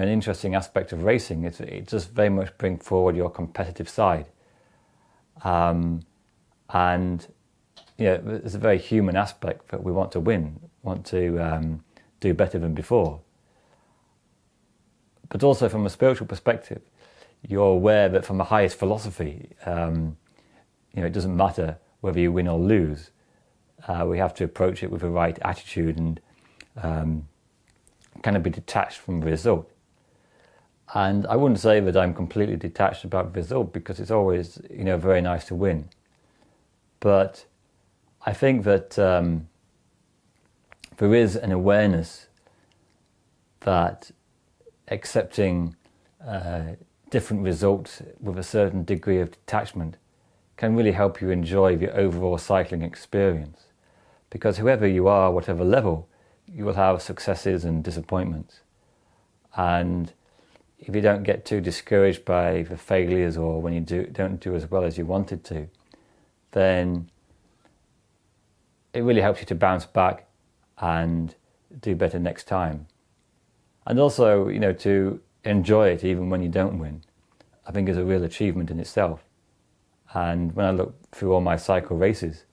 an interesting aspect of racing. It just very much brings forward your competitive side, and there's a very human aspect that we want to win, want to do better than before. But also from a spiritual perspective, you're aware that from the highest philosophy, it doesn't matter whether you win or lose. We have to approach it with the right attitude and kind of be detached from the result. And I wouldn't say that I'm completely detached about the result, because it's always, very nice to win. But I think that there is an awareness that accepting different results with a certain degree of detachment can really help you enjoy the overall cycling experience. Because whoever you are, whatever level, you will have successes and disappointments. And if you don't get too discouraged by the failures, or when you don't do as well as you wanted to, then it really helps you to bounce back and do better next time. And also, to enjoy it even when you don't win, I think is a real achievement in itself. And when I look through all my cycle races,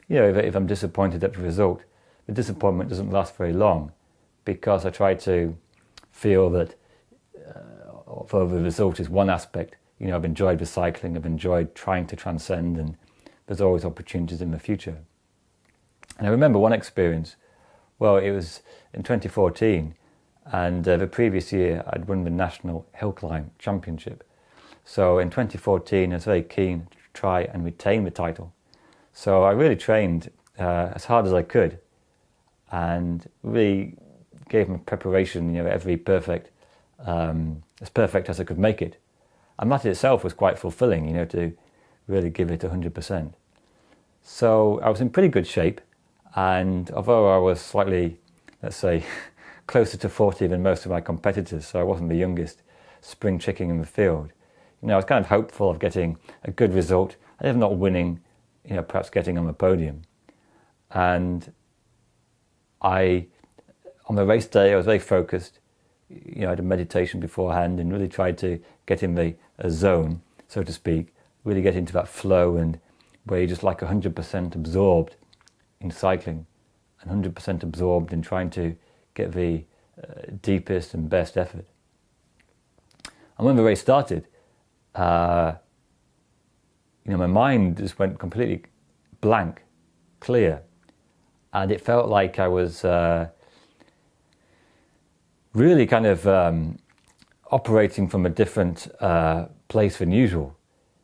if I'm disappointed at the result, the disappointment doesn't last very long, because I try to feel that although the result is one aspect, I've enjoyed the cycling, I've enjoyed trying to transcend, and there's always opportunities in the future. And I remember one experience, it was in 2014, and the previous year I'd won the National Hill Climb Championship. So in 2014 I was very keen to try and retain the title. So I really trained as hard as I could, and really gave my preparation, every perfect, as perfect as I could make it. And that itself was quite fulfilling, to really give it 100%. So I was in pretty good shape, and although I was slightly, let's say, closer to 40 than most of my competitors, so I wasn't the youngest spring chicken in the field, I was kind of hopeful of getting a good result, and if not winning, perhaps getting on the podium. And on the race day, I was very focused. I had a meditation beforehand and really tried to get in a zone, so to speak, really get into that flow, and where you're just like 100% absorbed in cycling and 100% absorbed in trying to get the deepest and best effort. And when the race started, my mind just went completely blank, clear, and it felt like I was really kind of operating from a different place than usual.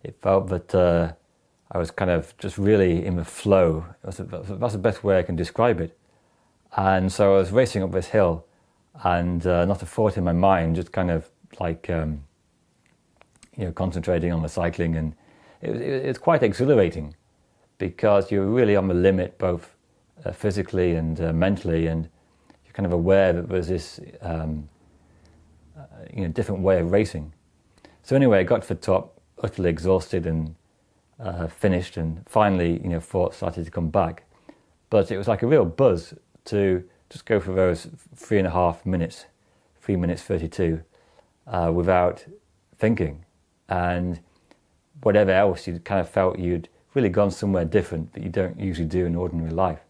It felt that I was kind of just really in the flow. That's the best way I can describe it. And so I was racing up this hill, and not a thought in my mind, just kind of like concentrating on the cycling. And it's quite exhilarating, because you're really on the limit, both physically and mentally, and you're kind of aware that there's this different way of racing. So anyway, I got to the top, utterly exhausted, and finished, and finally, thoughts started to come back. But it was like a real buzz to just go for those 3.5 minutes, 3 minutes 32, without thinking. And whatever else, you kind of felt you'd really gone somewhere different that you don't usually do in ordinary life.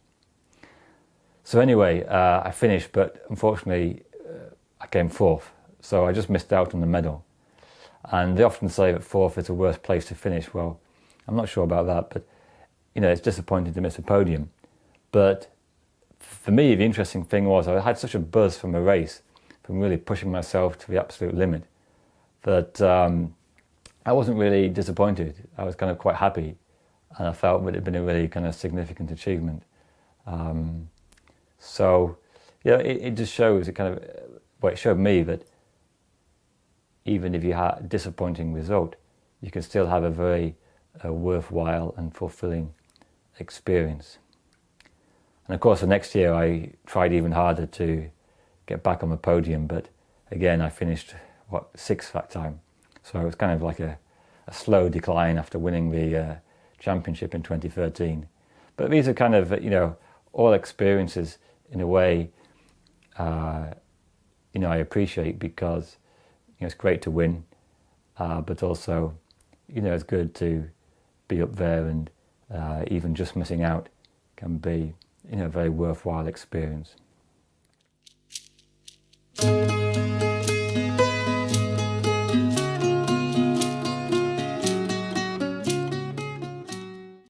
So anyway, I finished, but unfortunately I came fourth, so I just missed out on the medal. And they often say that fourth is the worst place to finish. Well, I'm not sure about that, but it's disappointing to miss a podium. But for me, the interesting thing was I had such a buzz from the race, from really pushing myself to the absolute limit, that I wasn't really disappointed. I was kind of quite happy, and I felt that it had been a really kind of significant achievement. So, it just shows, it showed me that even if you had a disappointing result, you can still have a very worthwhile and fulfilling experience. And of course, the next year I tried even harder to get back on the podium, but again I finished, sixth that time. So it was kind of like a slow decline after winning the championship in 2013. But these are kind of, all experiences in a way I appreciate, because it's great to win, but also it's good to be up there, and even just missing out can be a very worthwhile experience.